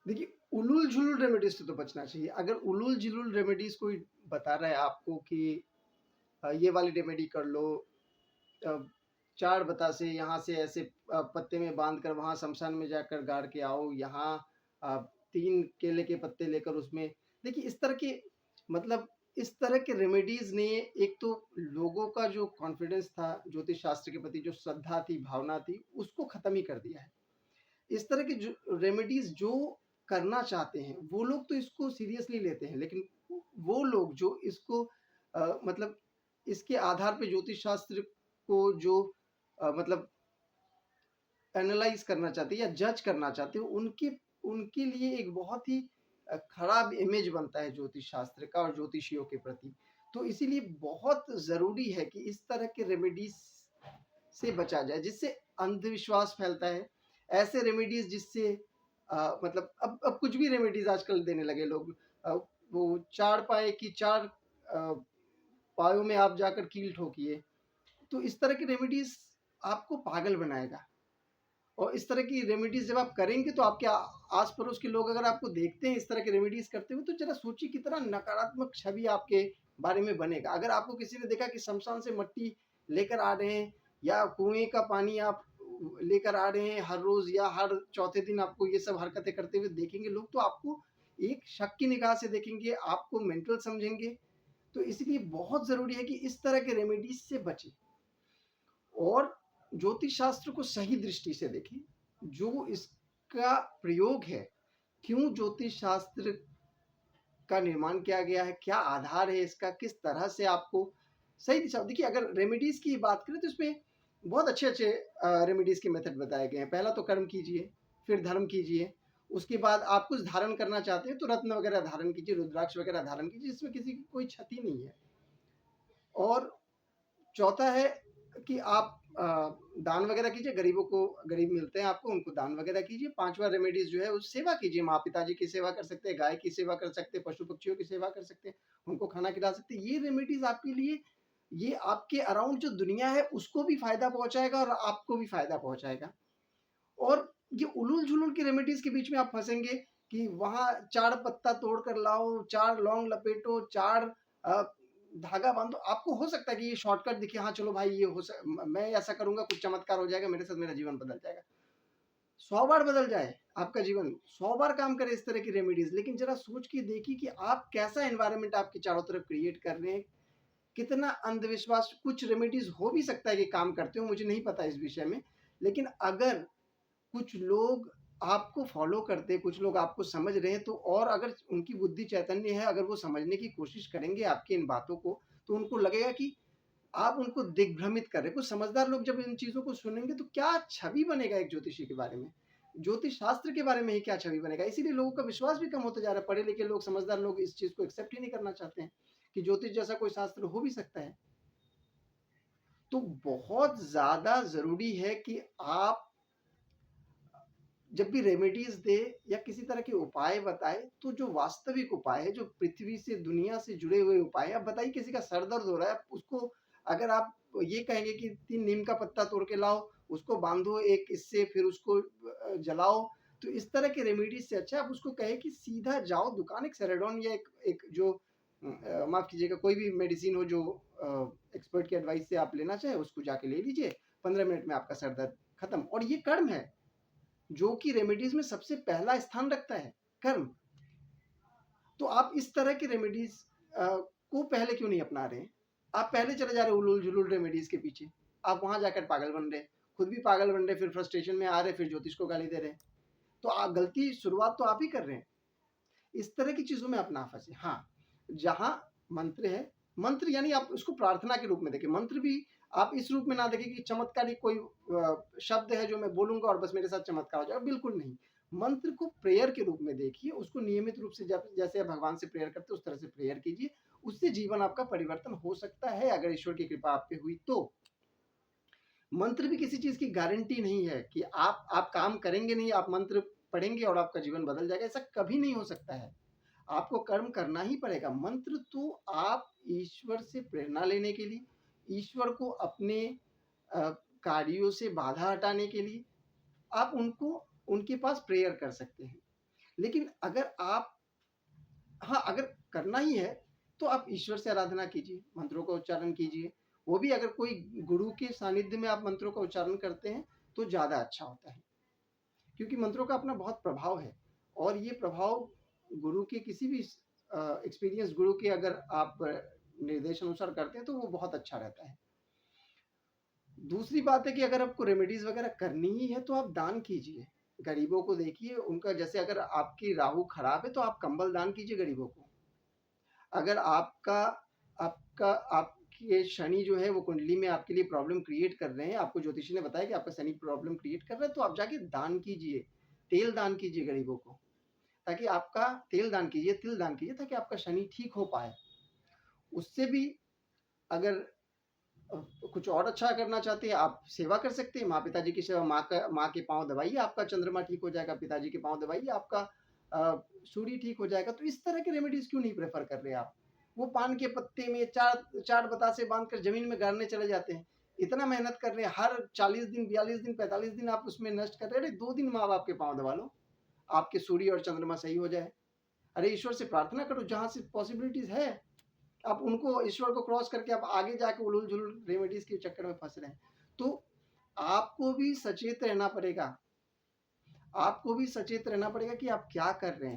देखिए, उलूल-जुलूल रेमेडीज़ से तो बचना चाहिए। अगर उलूल-जुलूल रेमेडीज़ कोई बता रहा है आपको कि ये वाली रेमेडी कर लो, अ, 4 बतासे यहाँ से ऐसे पत्ते में बाँध कर वहाँ शमशान में जाकर गाड़ के आओ, यहाँ 3 केले के पत्ते लेकर उसमें देखिए इस तरह के मतलब इस तरह के रेमेडीज़ ने एक तो लोगों का जो कॉन्फिडेंस था ज्योतिष शास्त्र के प्रति, जो श्रद्धा थी, भावना थी, उसको ख़त्म ही कर दिया है। इस तरह की जो रेमेडीज़ जो करना चाहते हैं, वो लोग तो इसको सीरियसली लेते हैं, लेकिन वो लोग जो इसको मतलब इसके आधार पे ज्योतिष शास्त्र को जो मतलब एनालाइज़ करना चाहते हैं या जज करना चाहते हैं, उनके उनके लिए एक बहुत ही खराब इमेज बनता है ज्योतिष शास्त्र का और ज्योतिषियों के प्रति। तो इसीलिए बहुत ज़रूरी है कि इस तरह के रेमेडीज़ से बचा जाए, जिससे अंधविश्वास फैलता है। ऐसे रेमेडीज़ जिससे मतलब अब कुछ भी रेमेडीज़ आजकल देने लगे लोग। वो 4 पाए की 4 पायों में आप जाकर कील ठोकिए। तो इस तरह की रेमेडीज़ आपको पागल बनाएगा। और इस तरह की रेमेडीज़ जब आप करेंगे तो आपके आस-पड़ोस के लोग अगर आपको देखते हैं इस तरह की रेमेडीज़ करते हुए, तो ज़रा सोचिए कितना नकारात्मक छवि आपके बारे में बनेगा। अगर आपको किसी ने देखा कि शमशान से मिट्टी लेकर आ रहे हैं या कुएँ का पानी आप लेकर आ रहे हैं हर रोज़ या हर चौथे दिन आपको ये सब हरकतें करते हुए देखेंगे लोग, तो आपको एक शक की निगाह से देखेंगे, आपको मेंटल समझेंगे। तो इसलिए बहुत ज़रूरी है कि इस तरह के रेमेडीज़ से बचें। और ज्योतिष शास्त्र को सही दृष्टि से देखें। जो इसका प्रयोग है, क्यों ज्योतिष शास्त्र का निर्माण किया गया है, क्या आधार है इसका, किस तरह से आपको सही दिशा देखिए अगर रेमेडीज़ की बात करें तो इसमें बहुत अच्छे-अच्छे रेमेडीज़ के मेथड बताए गए हैं। पहला तो कर्म कीजिए, फिर धर्म कीजिए, उसके बाद आप कुछ धारण करना चाहते हैं तो रत्न वगैरह धारण कीजिए, रुद्राक्ष वगैरह धारण कीजिए, जिसमें किसी की कोई क्षति नहीं है। और चौथा है कि आप दान वगैरह कीजिए, गरीबों को गरीब मिलते हैं आपको, उनको दान वगैरह कीजिए। 5वां रेमेडीज़ जो है वो सेवा कीजिए, माँ-पिताजी की सेवा कर सकते हैं, गाय की सेवा कर सकते हैं, पशु-पक्षियों की सेवा कर सकते हैं, उनको खाना खिला सकते हैं। ये रेमेडीज़ आपके लिए ये आपके अराउंड जो दुनिया है उसको भी फ़ायदा पहुँचाएगा और आपको भी फ़ायदा पहुँचाएगा। और ये उलूल-जुलूल की रेमेडीज़ के बीच में आप फँसेंगे कि वहाँ 4 पत्ता तोड़ कर लाओ, 4 लौंग लपेटो, 4 अ, धागा बाँधो। आपको हो सकता है कि ये शॉर्टकट दिखे, हाँ, चलो भाई ये हो स म मैं ऐसा करूँगा, कुछ चमत्कार हो जाएगा, मेरे साथ मेरा जीवन बदल जाएगा। 100 बार बदल जाए आपका जीवन, 100 बार काम करे इस तरह की रेमेडीज़, लेकिन ज़रा सोच के देखिए कि आप कैसा एनवायरनमेंट आपके चारों तरफ क्रिएट कर रहे हैं। कितना अंधविश्वास कुछ रेमेडीज़ हो भी सकता है कि काम करते हो, मुझे नहीं पता इस विषय में। लेकिन अगर कुछ लोग आपको फॉलो करते हैं, कुछ लोग आपको समझ रहे हैं, तो और अगर उनकी बुद्धि चैतन्य है, अगर वो समझने की कोशिश करेंगे आपकी इन बातों को, तो उनको लगेगा कि आप उनको दिग्भ्रमित कर रहे हैं। कुछ समझदार लोग जब इन चीज़ों को सुनेंगे, तो क्या छवि बनेगा एक ज्योतिषी के बारे में? ज्योतिष शास्त्र के बारे में ही क्या छवि बनेगा? इसीलिए लोगों का विश्वास भी कम होता जा रहा है। पढ़े-लिखे लोग, समझदार लोग इस चीज़ को एक्सेप्ट ही नहीं करना चाहते हैं, कि ज्योतिष जैसा कोई शास्त्र हो भी सकता है। तो बहुत ज़्यादा ज़रूरी है कि आप जब भी रेमेडीज़ दे या किसी तरह के उपाय बताए, तो जो वास्तविक उपाय है, जो पृथ्वी से, दुनिया से जुड़े हुए उपाय हैं। अब बताइए किसी का सर दर्द हो रहा है, उसको अगर आप ये कहेंगे कि 3 नीम का पत्ता तोड़ के लाओ, उसको बाँधो एक इससे, फिर उसको जलाओ, तो इस तरह के रेमेडीज़ से अच्छा आप उसको कहें कि सीधा जाओ दुकान, एक सेरेडोन या एक एक जो माफ़ कीजिएगा, कोई भी मेडिसिन हो जो एक्सपर्ट की एडवाइस से आप लेना चाहें, उसको जाके ले लीजिए। 15 मिनट में आपका सर दर्द खत्म। और ये कर्म है। जो कि रेमेडीज़ में सबसे पहला स्थान रखता है, कर्म। तो आप इस तरह की रेमेडीज़ को पहले क्यों नहीं अपना रहे हैं? आप पहले चले जा रहे हो उलूल-जुलूल रेमेडीज़ के पीछे। आप वहाँ जाकर पागल बन रहे हैं, खुद भी पागल बन रहे हैं, फिर फ्रस्ट्रेशन में आ रहे हैं, फिर ज्योतिष को गाली दे रहे हैं। तो गलती शुरुआत तो आप ही कर रहे हैं। इस तरह की चीज़ों में आप ना फँसें। हाँ, जहाँ मंत्र है, मंत्र यानी आप उसको प्रार्थना के रूप में देखें। मंत्र भी आप इस रूप में ना देखें कि चमत्कारी कोई शब्द है जो मैं बोलूँगा और बस मेरे साथ चमत्कार हो जाएगा, बिल्कुल नहीं। मंत्र को प्रेयर के रूप में देखिए, उसको नियमित रूप से जब जैसे आप भगवान से प्रेयर करते हो उस तरह से प्रेयर कीजिए। उससे जीवन आपका परिवर्तन हो सकता है अगर ईश्वर की कृपा आप पे हुई तो। मंत्र भी किसी चीज़ की गारंटी नहीं है कि आप काम करेंगे नहीं, आप मंत्र पढ़ेंगे और आपका जीवन बदल जाएगा, ऐसा कभी नहीं हो सकता है। आपको कर्म करना ही पड़ेगा। मंत्र तो आप ईश्वर से प्रेरणा लेने के लिए, ईश्वर को अपने अ, कार्यों से बाधा हटाने के लिए आप उनको उनके पास प्रेयर कर सकते हैं। लेकिन अगर आप हाँ, अगर करना ही है, तो आप ईश्वर से आराधना कीजिए, मंत्रों का उच्चारण कीजिए। वो भी अगर कोई गुरु के सानिध्य में आप मंत्रों का उच्चारण करते हैं, तो ज़्यादा अच्छा होता है। क्योंकि मंत्रों का अपना बहुत प्रभाव है और ये प्रभाव गुरु के किसी भी एक्सपीरियंस गुरु के अगर आप निर्देश अनुसार करते हैं, तो वो बहुत अच्छा रहता है। दूसरी बात है कि अगर आपको रेमेडीज़ वगैरह करनी ही है, तो आप दान कीजिए। गरीबों को देखिए, उनका जैसे अगर आपकी राहु खराब है, तो आप कंबल दान कीजिए गरीबों को। अगर आपका आपका आपके शनि जो है वो कुंडली में आपके लिए प्रॉब्लम क्रिएट कर रहे हैं, आपको ज्योतिषी ने बताया कि आपका शनि प्रॉब्लम क्रिएट कर रहा है, तो आप जाके दान कीजिए, तेल दान कीजिए गरीबों को, ताकि आपका तेल दान कीजिए, तिल दान कीजिए, ताकि आपका शनि ठीक हो पाए। उससे भी अगर अ, कुछ और अच्छा करना चाहते हैं, आप सेवा कर सकते हैं, माँ-पिताजी की सेवा, माँ के पाँव दबाइए, आपका चंद्रमा ठीक हो जाएगा, पिताजी के पाँव दबाइए, आपका सूर्य ठीक हो जाएगा। तो इस तरह के रेमेडीज़ क्यों नहीं प्रेफ़र कर रहे आप? वो पान के पत्ते में 4 बतासे बाँध कर ज़मीन में गाड़ने चले जाते हैं। इतना मेहनत कर रहे हैं, हर 40 दिन, 42 दिन, 45 दिन आप उसमें नष्ट कर रहे हैं। अरे 2 दिन माँ-बाप के पाँव दबा लो, आपके सूर्य और चंद्रमा सही हो जाए। अरे ईश्वर से प्रार्थना करो, जहाँ से पॉसिबिलिटीज़ है। आप उनको, ईश्वर को क्रॉस करके आप आगे जाके उलूल-जुलूल रेमेडीज़ के चक्कर में फँस रहे हैं। तो आपको भी सचेत रहना पड़ेगा। आपको भी सचेत रहना पड़ेगा कि आप क्या कर रहे हैं।